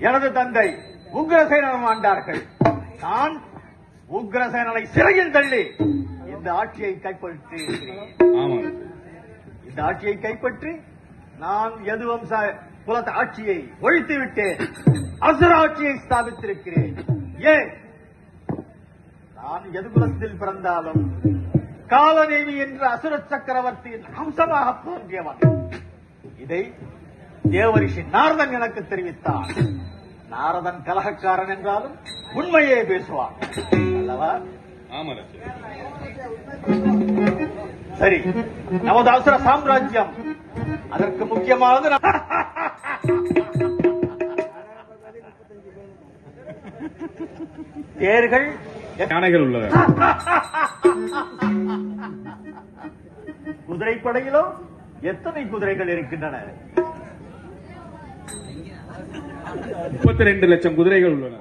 எனது தந்தை உக்ரசேனன் ஆண்டார்கள். நான் உக்ரசேனனை சிறையில் தள்ளி இந்த ஆட்சியை கைப்பற்றி இந்த ஆட்சியை கைப்பற்றி நான் யதுவம்ச குலத்த ஆட்சியை ஒழித்து விட்டேன். அசுர ஆட்சியை ஸ்தாபித்திருக்கிறேன். ஏன் நான் எதுகுலத்தில் பிறந்தாலும் காலநேமி என்ற அசுர சக்கரவர்த்தியின் அம்சமாக தோன்றியவன். இதை தேவரிஷி நாரதன் எனக்கு தெரிவித்தான். நாரதன் கலகக்காரன் என்றாலும் உண்மையே பேசுவான் அல்லவா? சரி, நமது அசுர சாம்ராஜ்யம் அதற்கு முக்கியமானது தேர்கள், யானைகள் உள்ளது. குதிரைப்படையிலோ எத்தனை குதிரைகள் இருக்கின்றன? 32 லட்சம் குதிரைகள் உள்ளன.